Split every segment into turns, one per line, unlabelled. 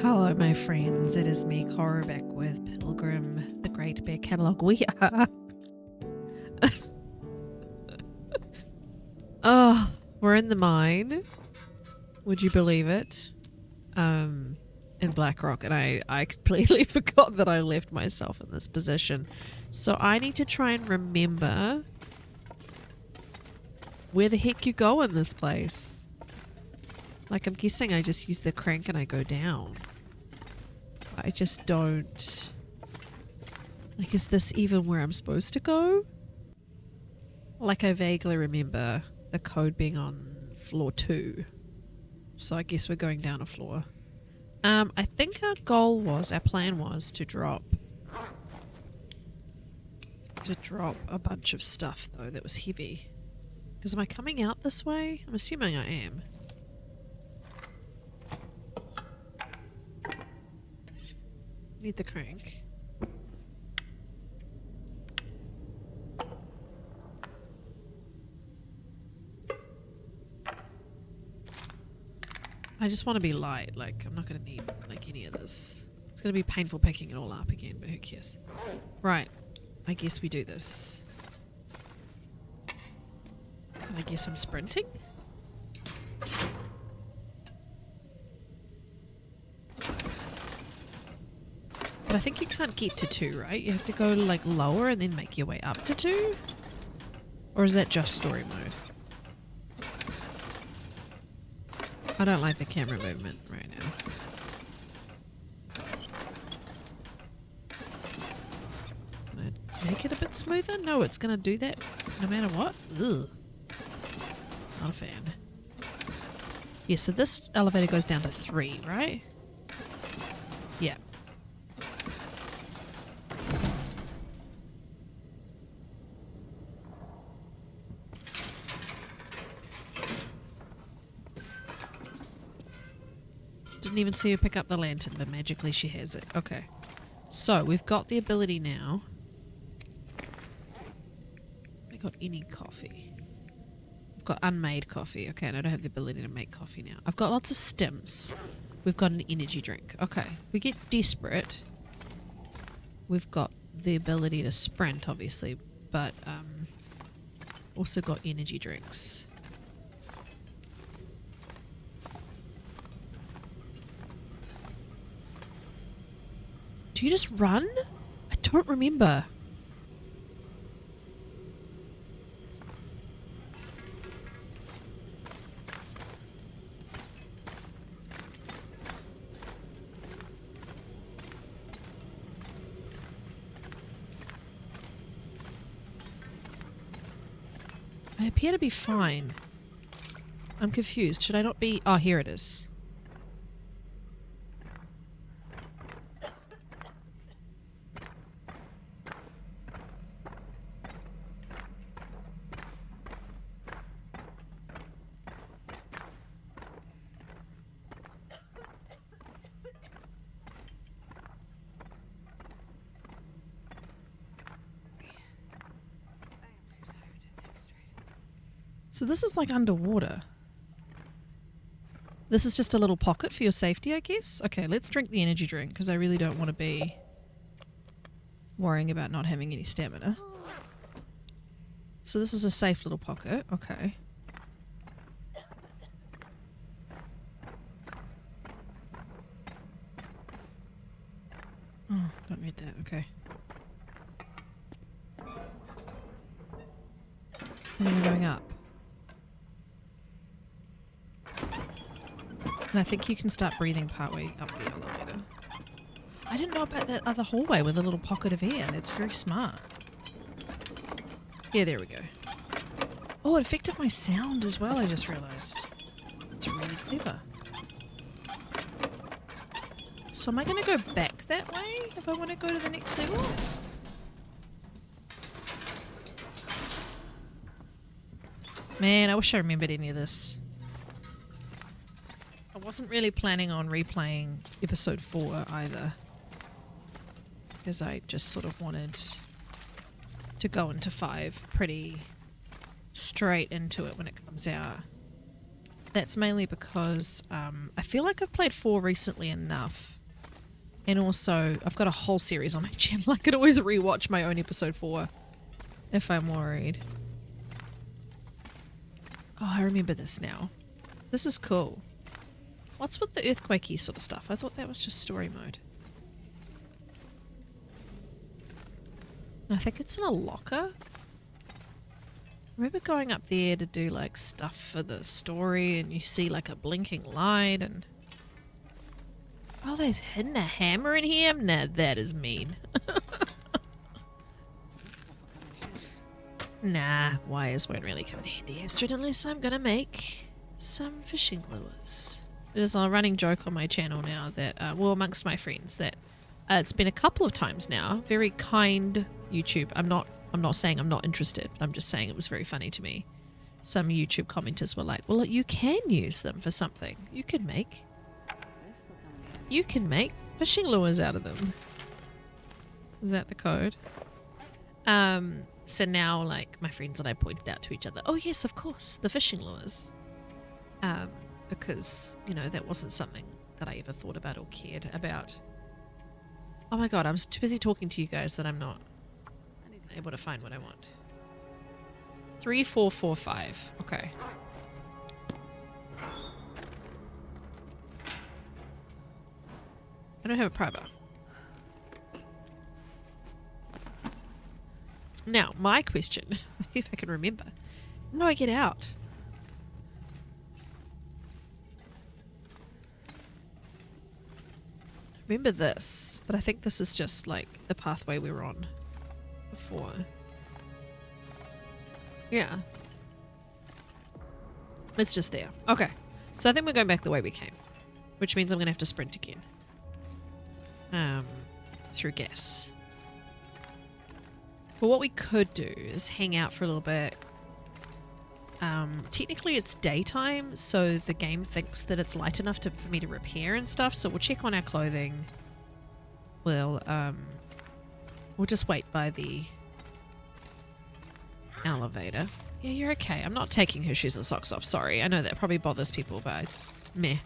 Hello, my friends. It is me, Cora, back with Pilgrim, the Great Bear Catalogue. We are. Oh, we're in the mine. Would you believe it? In Blackrock, and I completely forgot that I left myself in this position. So I need to try and remember where the heck you go in this place. Like, I'm guessing I just use the crank and I go down. I just don't... Like, is this even where I'm supposed to go? Like, I vaguely remember the code being on floor 2. So I guess we're going down a floor. I think our plan was to drop a bunch of stuff, though, that was heavy. Because am I coming out this way? I'm assuming I am. Need the crank. I just want to be light. Like, I'm not going to need like any of this. It's going to be painful picking it all up again, but who cares? Right. I guess we do this. And I guess I'm sprinting? But I think you can't get to 2, right? You have to go like lower and then make your way up to 2? Or is that just story mode? I don't like the camera movement right now. Can I make it a bit smoother? No, it's gonna do that no matter what. Ugh. Not a fan. Yeah, so this elevator goes down to 3, right? Yeah. Didn't even see her pick up the lantern, but magically she has it. Okay. So, we've got the ability now. I got any coffee. I've got unmade coffee. Okay, and I don't have the ability to make coffee now. I've got lots of stims. We've got an energy drink. Okay. If we get desperate, we've got the ability to sprint, obviously, but also got energy drinks. Do you just run? I don't remember. I appear to be fine. I'm confused. Should I not be... Oh, here it is. So this is like underwater. This is just a little pocket for your safety, I guess? Okay, let's drink the energy drink because I really don't want to be worrying about not having any stamina. So this is a safe little pocket. Okay. Oh, don't read that. Okay. And then we're going up. And I think you can start breathing partway up the elevator. I didn't know about that other hallway with a little pocket of air. That's very smart. Yeah, there we go. Oh, it affected my sound as well, I just realised. It's really clever. So am I going to go back that way if I want to go to the next level? Man, I wish I remembered any of this. I wasn't really planning on replaying episode 4 either. Because I just sort of wanted to go into 5 pretty straight into it when it comes out.
that's mainly because I feel like I've played 4 recently enough. And also, I've got a whole series on my channel. I could always rewatch my own episode 4 if I'm worried. Oh, I remember this now. This is cool. What's with the earthquakey sort of stuff? I thought that was just story mode. I think it's in a locker. I remember going up there to do like stuff for the story and you see like a blinking light and... Oh, they've hidden a hammer in here? Nah, that is mean. Nah, wires won't really come in handy, Astrid, unless I'm gonna make some fishing lures. There's a running joke on my channel now that, well, amongst my friends, that it's been a couple of times now. Very kind YouTube. I'm not saying I'm not interested, but I'm just saying it was very funny to me. Some YouTube commenters were like, well, you can use them for something. You can make fishing lures out of them. Is that the code? So now, like, my friends and I pointed out to each other, oh yes, of course, the fishing lures. Because, you know, that wasn't something that I ever thought about or cared about. Oh my god, I'm too busy talking to you guys that I'm not able to find what I want. 3445. Okay. I don't have a pry bar. Now, my question, if I can remember, how do I get out? Remember this, but I think this is just like the pathway we were on before. Yeah. It's just there. Okay. So I think we're going back the way we came, which means I'm going to have to sprint again. Through gas. But what we could do is hang out for a little bit. Technically it's daytime, so the game thinks that it's light enough for me to repair and stuff, so we'll check on our clothing. We'll just wait by the elevator. Yeah, you're okay. I'm not taking her shoes and socks off, sorry. I know that probably bothers people, but meh.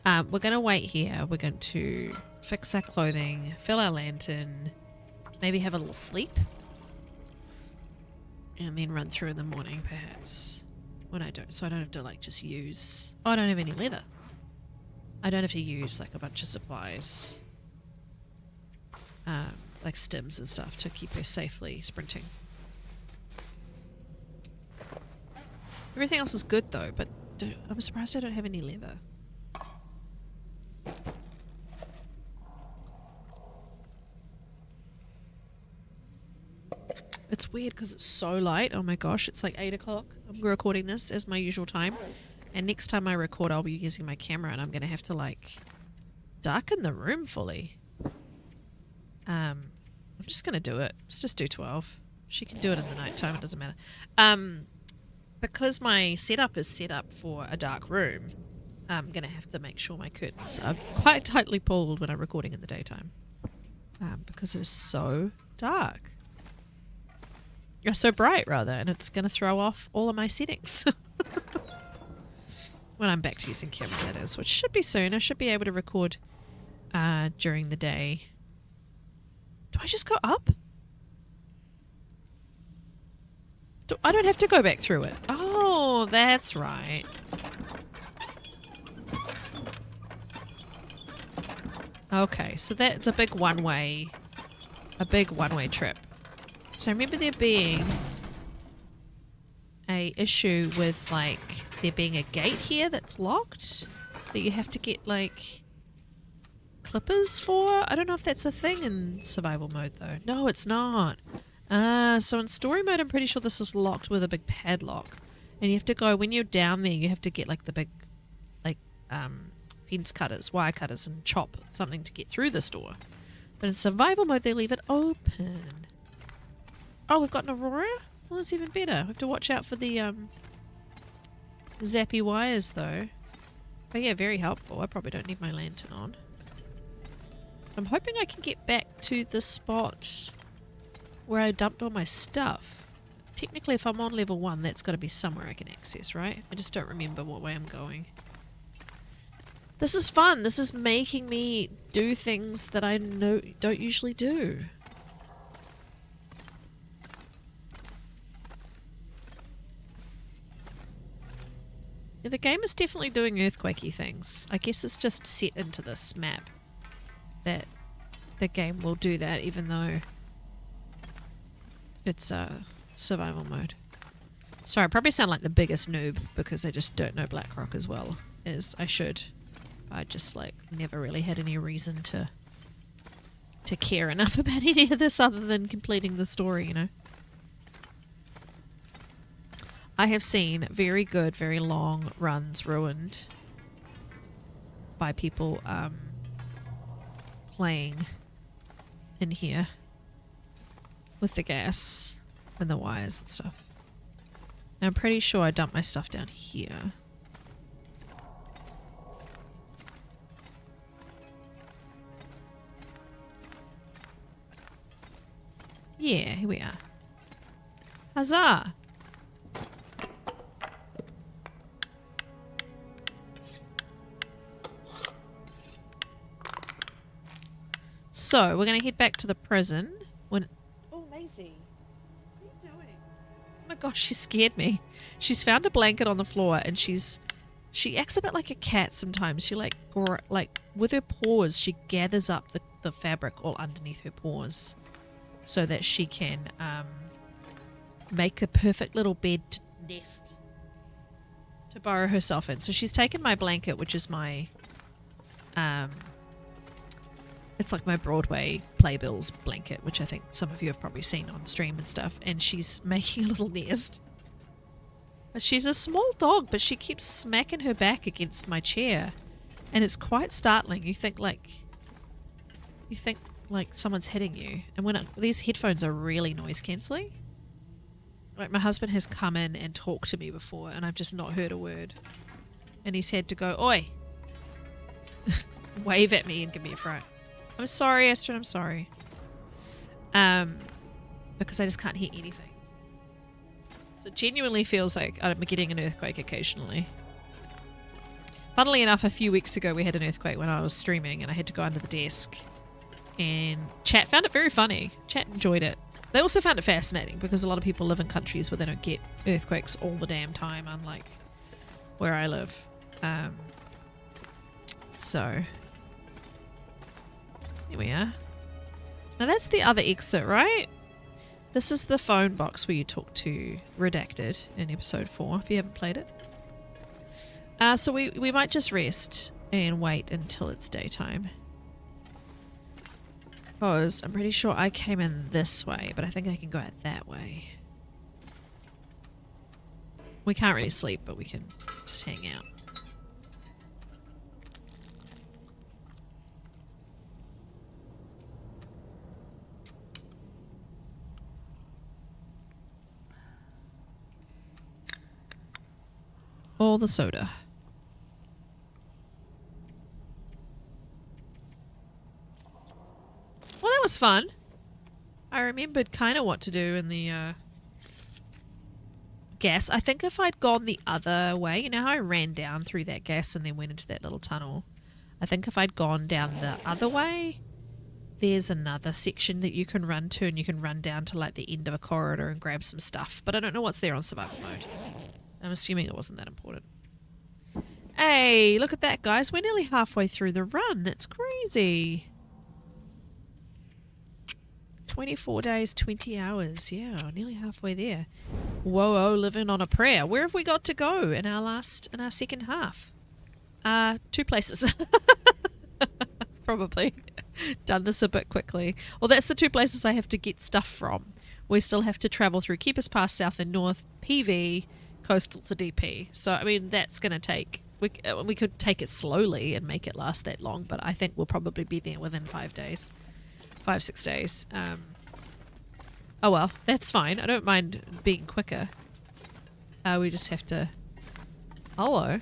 We're going to wait here. We're going to fix our clothing, fill our lantern, maybe have a little sleep. And then run through in the morning, perhaps. When I don't, so I don't have to like just use... Oh, I don't have any leather. I don't have to use like a bunch of supplies. Like stims and stuff to keep her safely sprinting. Everything else is good though, but I'm surprised I don't have any leather. It's weird because it's so light. Oh my gosh, it's like 8 o'clock. I'm recording this as my usual time. And next time I record, I'll be using my camera and I'm going to have to like darken the room fully. I'm just going to do it. Let's just do 12. She can do it in the night time. It doesn't matter. Because my setup is set up for a dark room, I'm going to have to make sure my curtains are quite tightly pulled when I'm recording in the daytime. Because it is so dark. So bright, rather, and it's going to throw off all of my settings. When I'm back to using camera, that is, which should be soon. I should be able to record during the day. Do I just go up? I don't have to go back through it. Oh, that's right. Okay, so that's a big one-way trip. So I remember there being a issue with like there being a gate here that's locked that you have to get like clippers for. I don't know if that's a thing in survival mode though. No, it's not. So in story mode I'm pretty sure this is locked with a big padlock. And you have to go, when you're down there, you have to get like the big like fence cutters, wire cutters, and chop something to get through this door. But in survival mode they leave it open. Oh, we've got an aurora? Well, that's even better. We have to watch out for the zappy wires, though. But yeah, very helpful. I probably don't need my lantern on. I'm hoping I can get back to the spot where I dumped all my stuff. technically if I'm on level 1, that's got to be somewhere I can access, right? I just don't remember what way I'm going. This is fun. This is making me do things that I don't usually do. Yeah, the game is definitely doing earthquakey things. I guess it's just set into this map that the game will do that, even though it's survival mode. Sorry, I probably sound like the biggest noob because I just don't know Blackrock as well as I should. I just like never really had any reason to care enough about any of this other than completing the story, you know. I have seen very good, very long runs ruined by people playing in here with the gas and the wires and stuff. And I'm pretty sure I dumped my stuff down here. Yeah, here we are. Huzzah! So, we're going to head back to the prison. Oh, Maisie. What are you doing? Oh my gosh, she scared me. She's found a blanket on the floor and she acts a bit like a cat sometimes. She like with her paws, she gathers up the fabric all underneath her paws so that she can make a perfect little bed to nest to burrow herself in. So she's taken my blanket, which is my it's like my Broadway Playbills blanket, which I think some of you have probably seen on stream and stuff, and she's making a little nest. But she's a small dog, but she keeps smacking her back against my chair, and it's quite startling. You think like someone's hitting you, and when these headphones are really noise cancelling. Like my husband has come in and talked to me before, and I've just not heard a word, and he's had to go, "Oi," wave at me and give me a fright. I'm sorry, Astrid, I'm sorry. Because I just can't hear anything. So it genuinely feels like I'm getting an earthquake occasionally. Funnily enough, a few weeks ago we had an earthquake when I was streaming and I had to go under the desk. And chat found it very funny. Chat enjoyed it. They also found it fascinating because a lot of people live in countries where they don't get earthquakes all the damn time, unlike where I live. So... here we are. Now that's the other exit, right? This is the phone box where you talk to Redacted in episode 4, if you haven't played it. So we might just rest and wait until it's daytime. Because I'm pretty sure I came in this way, but I think I can go out that way. We can't really sleep, but we can just hang out. All the soda. Well, that was fun. I remembered kind of what to do in the gas. I think if I'd gone the other way, you know how I ran down through that gas and then went into that little tunnel? I think if I'd gone down the other way, there's another section that you can run to, and you can run down to like the end of a corridor and grab some stuff. But I don't know what's there on survival mode. I'm assuming it wasn't that important. Hey, look at that, guys. We're nearly halfway through the run. It's crazy. 24 days, 20 hours. Yeah, nearly halfway there. Whoa, living on a prayer. Where have we got to go in our second half? 2 places. Probably. Done this a bit quickly. Well, that's the 2 places I have to get stuff from. We still have to travel through Keepers Pass South and North, PV, coastal to DP. So, I mean, that's going to take... We could take it slowly and make it last that long, but I think we'll probably be there within 5 days. 5-6 days. Oh well, that's fine. I don't mind being quicker. We just have to... Hello.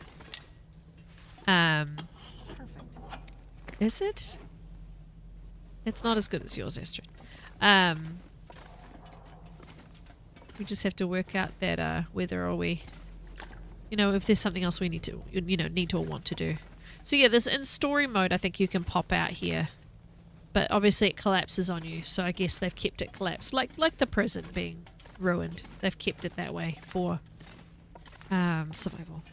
Perfect. Is it? It's not as good as yours, Astrid. We just have to work out that whether are we, you know, if there's something else we need to, you know, need to or want to do. So yeah, this in story mode, I think you can pop out here, but obviously it collapses on you. So I guess they've kept it collapsed, like the prison being ruined. They've kept it that way for survival.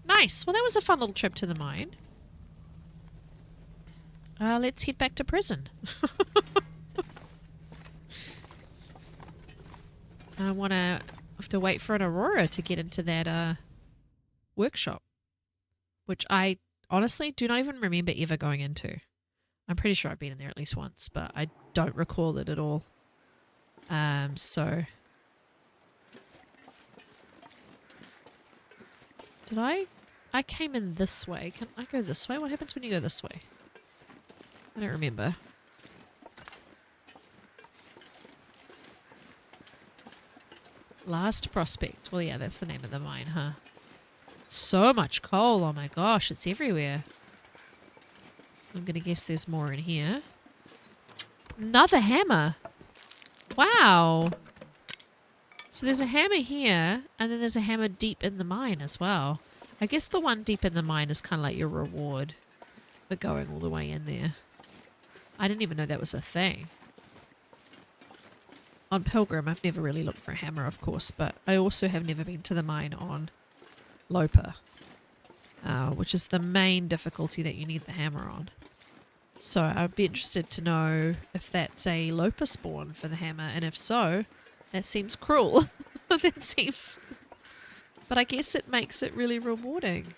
Nice. Well, that was a fun little trip to the mine. Let's head back to prison. I have to wait for an Aurora to get into that workshop, which I honestly do not even remember ever going into. I'm pretty sure I've been in there at least once, but I don't recall it at all. So did I came in this way. Can I go this way? What happens when you go this way? I don't remember. Last Prospect. Well, yeah, that's the name of the mine, huh? So much coal. Oh my gosh, it's everywhere. I'm going to guess there's more in here. Another hammer. Wow. So there's a hammer here, and then there's a hammer deep in the mine as well. I guess the one deep in the mine is kind of like your reward for going all the way in there. I didn't even know that was a thing. On Pilgrim, I've never really looked for a hammer, of course, but I also have never been to the mine on Lopa, which is the main difficulty that you need the hammer on. So I'd be interested to know if that's a Lopa spawn for the hammer, and if so, that seems cruel. That seems... But I guess it makes it really rewarding.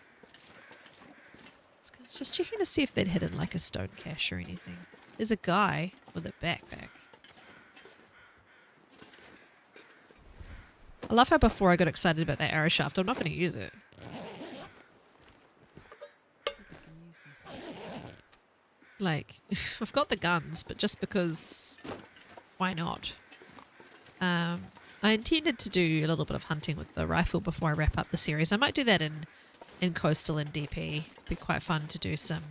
I was just checking to see if they'd hidden like a stone cache or anything. There's a guy with a backpack. I love how before I got excited about that arrow shaft, I'm not going to use it. Like, I've got the guns, but just because, why not? I intended to do a little bit of hunting with the rifle before I wrap up the series. I might do that in Coastal and DP. It'd be quite fun to do some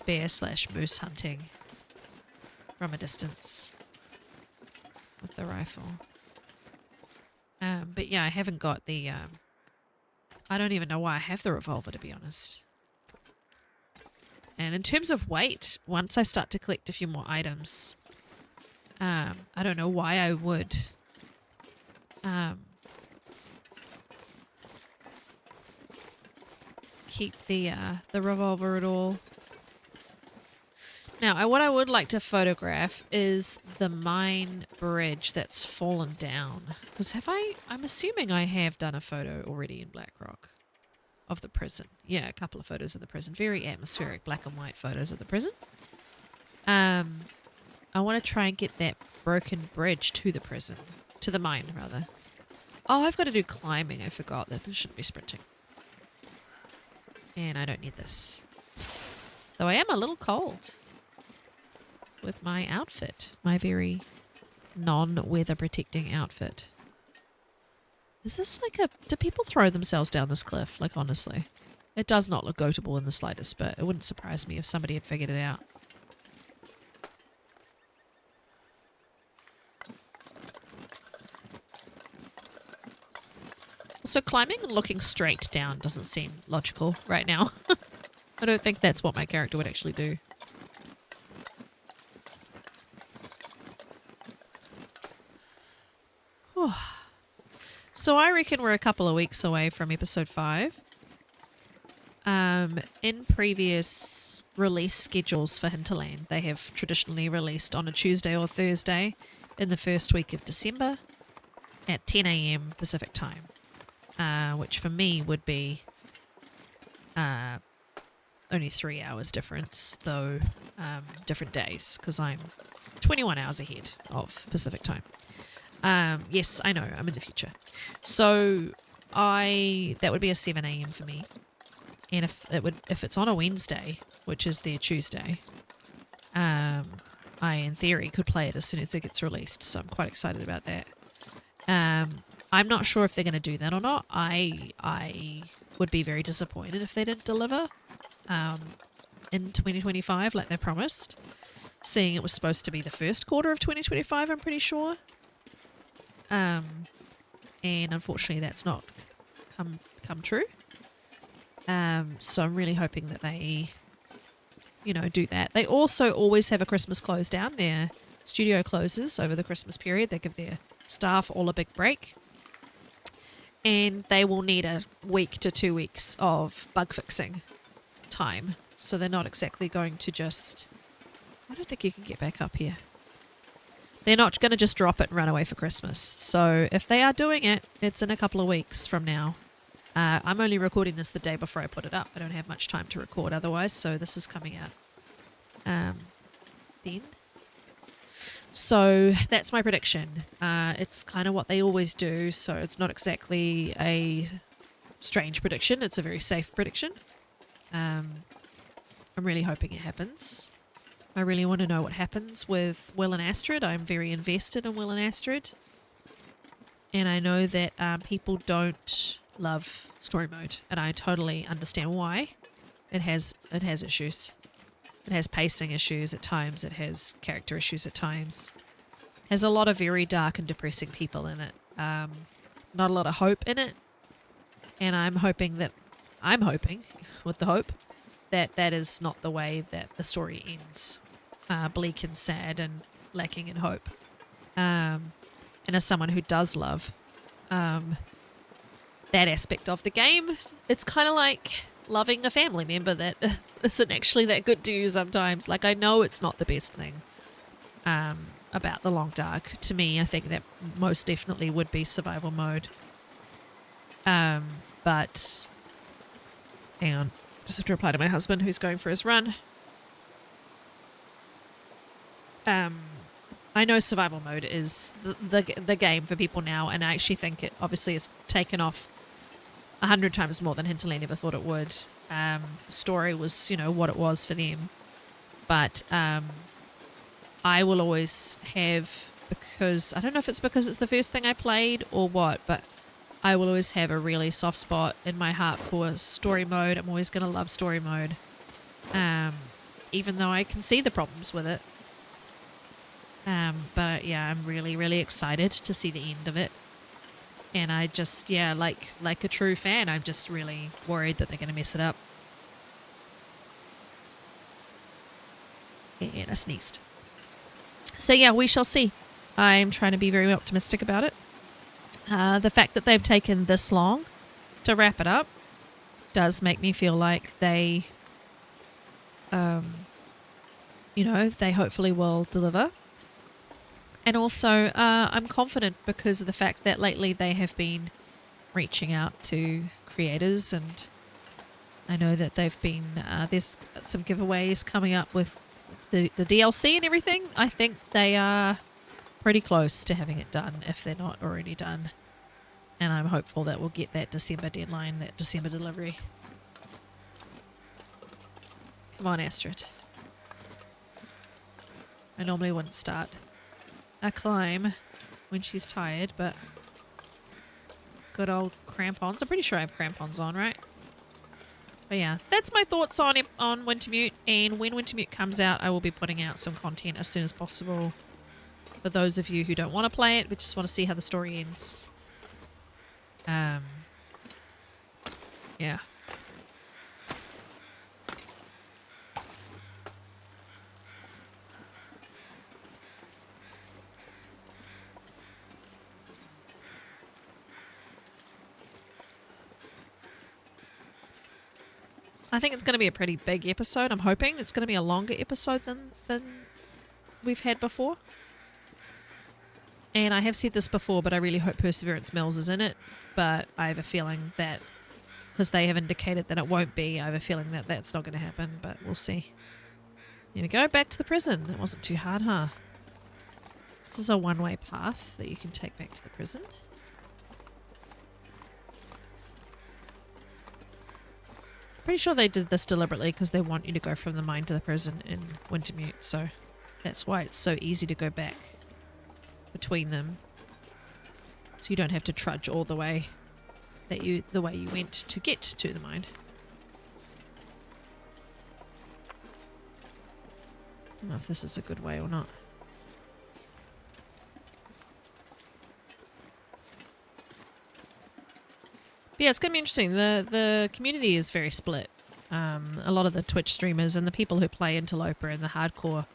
bear/moose hunting from a distance with the rifle. But yeah, I haven't got the, I don't even know why I have the revolver, to be honest. And in terms of weight, once I start to collect a few more items, I don't know why I would keep the revolver at all. Now, what I would like to photograph is the mine bridge that's fallen down. Because I'm assuming I have done a photo already in Blackrock of the prison. Yeah, a couple of photos of the prison. Very atmospheric black and white photos of the prison. I want to try and get that broken bridge to the prison. To the mine, rather. Oh, I've got to do climbing. I forgot that. I shouldn't be sprinting. And I don't need this. Though I am a little cold with my outfit, my very non-weather protecting outfit. Is this like do people throw themselves down this cliff? Like, honestly, it does not look goatable in the slightest, but it wouldn't surprise me if somebody had figured it out. So climbing and looking straight down doesn't seem logical right now. I don't think that's what my character would actually do. So I reckon we're a couple of weeks away from episode 5. In previous release schedules for Hinterland, they have traditionally released on a Tuesday or Thursday in the first week of December at 10 a.m. Pacific time, which for me would be only 3 hours difference, though different days, because I'm 21 hours ahead of Pacific time. Yes, I know, I'm in the future. So that would be a 7 a.m. for me. And if it's on a Wednesday, which is their Tuesday, I in theory could play it as soon as it gets released. So I'm quite excited about that. I'm not sure if they're going to do that or not. I would be very disappointed if they didn't deliver in 2025 like they promised. Seeing it was supposed to be the first quarter of 2025, I'm pretty sure. And unfortunately that's not come true. So I'm really hoping that they, do that. They also always have a Christmas close down. Their studio closes over the Christmas period. They give their staff all a big break. And they will need a week to 2 weeks of bug fixing time. So they're not exactly going to just... I don't think you can get back up here. They're not going to just drop it and run away for Christmas. So if they are doing it, it's in a couple of weeks from now. I'm only recording this the day before I put it up. I don't have much time to record otherwise, so this is coming out then. So that's my prediction. It's kind of what they always do, so it's not exactly a strange prediction. It's a very safe prediction. I'm really hoping it happens. I really want to know what happens with Will and Astrid. I'm very invested in Will and Astrid. And I know that people don't love story mode, and I totally understand why. It has issues. It has pacing issues at times. It has character issues at times. It has a lot of very dark and depressing people in it. Not a lot of hope in it. And I'm hoping with the hope that that is not the way that the story ends. Bleak and sad and lacking in hope. And as someone who does love that aspect of the game, it's kind of like loving a family member that isn't actually that good to you sometimes. Like, I know it's not the best thing about the Long Dark. To me, I think that most definitely would be survival mode. But hang on, just have to reply to my husband who's going for his run. I know survival mode is the game for people now, and I actually think it obviously has taken off 100 times more than Hinterland ever thought it would. Story was, what it was for them. But I will always have, because I don't know if it's because it's the first thing I played or what, but I will always have a really soft spot in my heart for story mode. I'm always going to love story mode, even though I can see the problems with it. But yeah, I'm really, really excited to see the end of it. And I just, like a true fan, I'm just really worried that they're going to mess it up. And I sneezed. So yeah, we shall see. I'm trying to be very optimistic about it. The fact that they've taken this long to wrap it up does make me feel like they, they hopefully will deliver. And also, I'm confident because of the fact that lately they have been reaching out to creators, and I know that they've been, there's some giveaways coming up with the DLC and everything. I think they are pretty close to having it done, if they're not already done. And I'm hopeful that we'll get that December deadline, that December delivery. Come on, Astrid. I normally wouldn't start a climb when she's tired, but good old crampons. I'm pretty sure I have crampons on, right? But yeah, that's my thoughts on Wintermute, and when Wintermute comes out, I will be putting out some content as soon as possible for those of you who don't want to play it but just want to see how the story ends. Yeah. I think it's going to be a pretty big episode. I'm hoping it's going to be a longer episode than we've had before. And I have said this before, but I really hope Perseverance Mills is in it. But I have a feeling that, because they have indicated that it won't be, I have a feeling that that's not going to happen, but we'll see. Here we go, back to the prison. That wasn't too hard, huh? This is a one-way path that you can take back to the prison. Pretty sure they did this deliberately because they want you to go from the mine to the prison in Wintermute, so that's why it's so easy to go back between them, so you don't have to trudge all the way the way you went to get to the mine. I don't know if this is a good way or not. But yeah, it's going to be interesting. The community is very split. A lot of the Twitch streamers and the people who play Interloper and the hardcore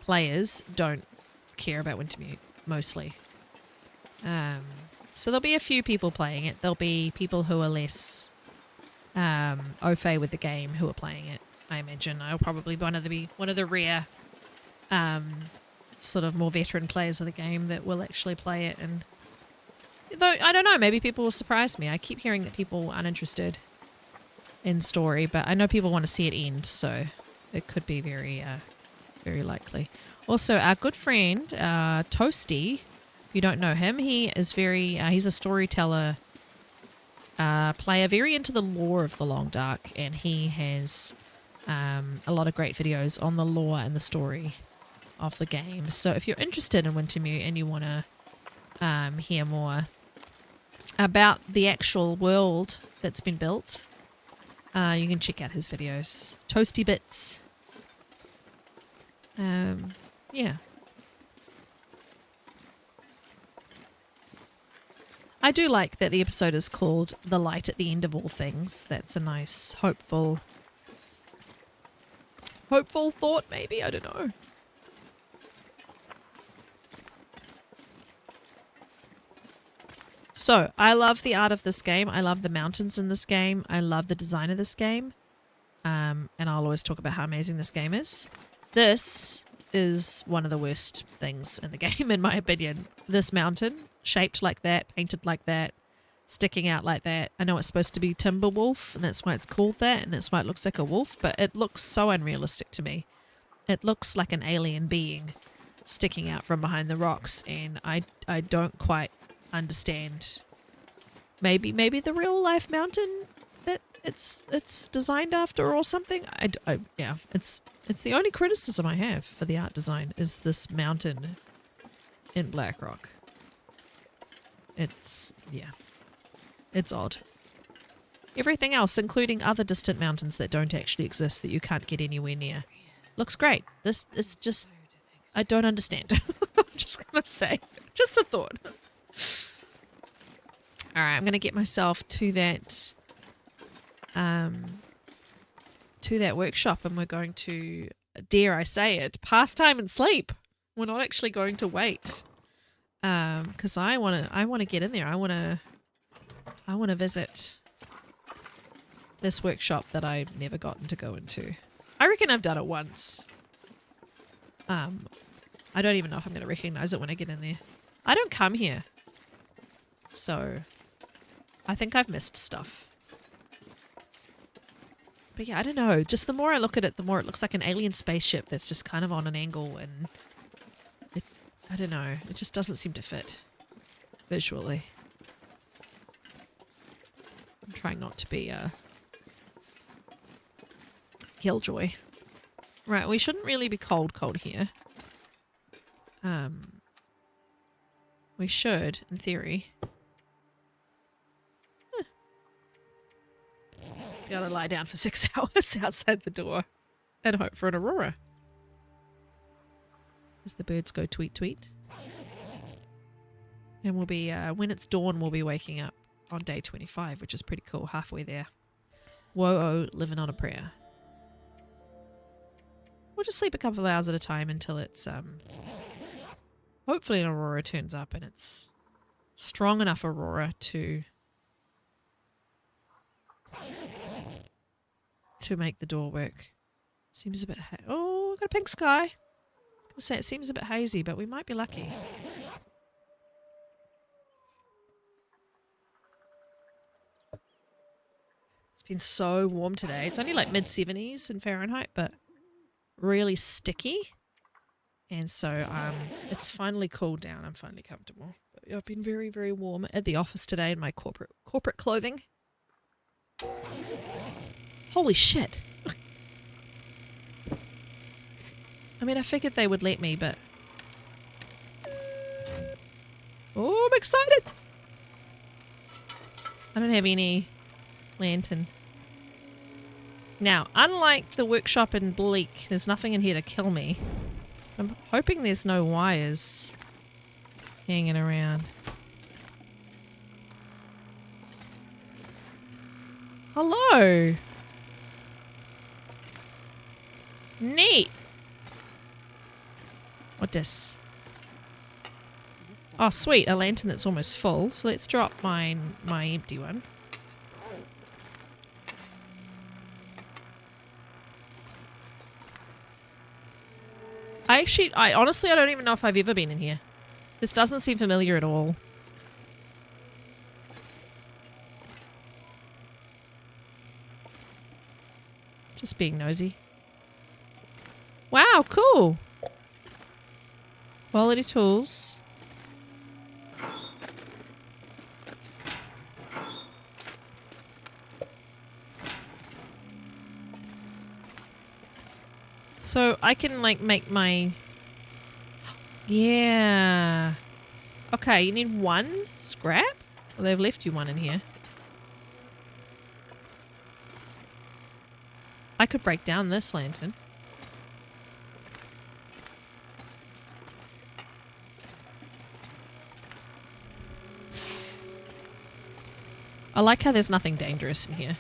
players don't care about Wintermute, mostly. So there'll be a few people playing it. There'll be people who are less au fait with the game who are playing it, I imagine. I'll probably be one of the rare sort of more veteran players of the game that will actually play it. And though, I don't know, maybe people will surprise me. I keep hearing that people aren't interested in story, but I know people want to see it end, so it could be very, very likely. Also, our good friend, Toasty, if you don't know him, he is he's a storyteller player, very into the lore of the Long Dark, and he has a lot of great videos on the lore and the story of the game. So if you're interested in Wintermute and you want to hear more about the actual world that's been built, you can check out his videos. Toasty Bits. Yeah. I do like that the episode is called The Light at the End of All Things. That's a nice, hopeful thought, maybe? I don't know. So, I love the art of this game. I love the mountains in this game. I love the design of this game. And I'll always talk about how amazing this game is. This is one of the worst things in the game, in my opinion. This mountain, shaped like that, painted like that, sticking out like that. I know it's supposed to be Timberwolf, and that's why it's called that, and that's why it looks like a wolf, but it looks so unrealistic to me. It looks like an alien being sticking out from behind the rocks, and I don't quite understand. Maybe the real life mountain that it's designed after or something. Yeah, it's the only criticism I have for the art design is this mountain in Blackrock. It's odd. Everything else, including other distant mountains that don't actually exist that you can't get anywhere near, looks great. This is just, I don't understand. I'm just gonna say, just a thought. All right, I'm gonna get myself to that workshop, and we're going to, dare I say it, pass time and sleep. We're not actually going to wait. Because I wanna get in there. I wanna visit this workshop that I've never gotten to go into. I reckon I've done it once. I don't even know if I'm gonna recognize it when I get in there. I don't come here, so I think I've missed stuff. But yeah, I don't know. Just the more I look at it, the more it looks like an alien spaceship that's just kind of on an angle, and I don't know. It just doesn't seem to fit visually. I'm trying not to be Killjoy. Right, we shouldn't really be cold here. We should, in theory. Be able to lie down for 6 hours outside the door and hope for an aurora. As the birds go tweet tweet. And we'll be, when it's dawn, we'll be waking up on day 25, which is pretty cool. Halfway there. Whoa, living on a prayer. We'll just sleep a couple of hours at a time until it's, hopefully an aurora turns up and it's strong enough aurora to make the door work. Seems a bit, oh, I've got a pink sky. I was going to say it seems a bit hazy, but we might be lucky. It's been so warm today. It's only like mid-70s in Fahrenheit, but really sticky. And so it's finally cooled down. I'm finally comfortable. But yeah, I've been very, very warm at the office today in my corporate clothing. Holy shit. I mean, I figured they would let me, but... Oh, I'm excited! I don't have any lantern. Now, unlike the workshop in Bleak, there's nothing in here to kill me. I'm hoping there's no wires hanging around. Hello. Neat. What this? Oh, sweet. A lantern that's almost full. So let's drop my empty one. I honestly, I don't even know if I've ever been in here. This doesn't seem familiar at all. Just being nosy. Wow, cool. Quality tools. So I can like make my... Yeah. Okay, you need one scrap? Well, they've left you one in here. I could break down this lantern. I like how there's nothing dangerous in here.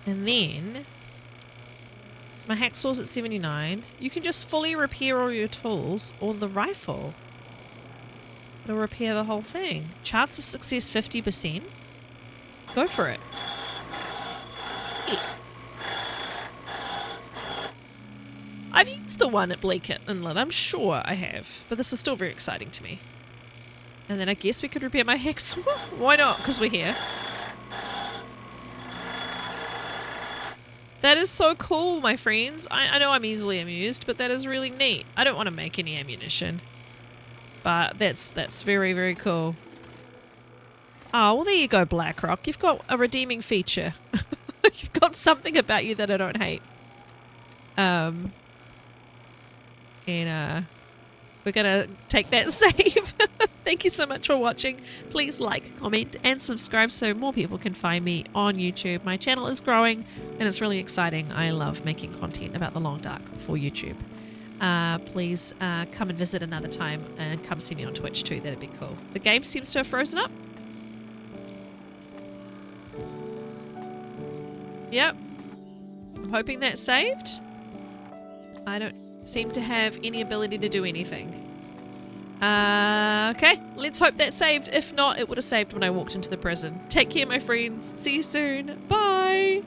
And then, so my hacksaw's at 79. You can just fully repair all your tools or the rifle. It'll repair the whole thing. Chance of success 50%. Go for it. I've used the one at Bleakett Inlet, I'm sure I have. But this is still very exciting to me. And then I guess we could repair my hacksaw. Why not? Because we're here. That is so cool, my friends. I know I'm easily amused, but that is really neat. I don't want to make any ammunition. But that's very, very cool. Oh, well there you go, Blackrock. You've got a redeeming feature. You've got something about you that I don't hate. And we're gonna take that save. Thank you so much for watching. Please like, comment, and subscribe so more people can find me on YouTube. My channel is growing and it's really exciting. I love making content about the Long Dark for YouTube. Please come and visit another time and come see me on Twitch too. That'd be cool. The game seems to have frozen up. Yep. I'm hoping that saved. I don't seem to have any ability to do anything. Okay, let's hope that saved. If not, it would have saved when I walked into the prison. Take care, my friends. See you soon. Bye.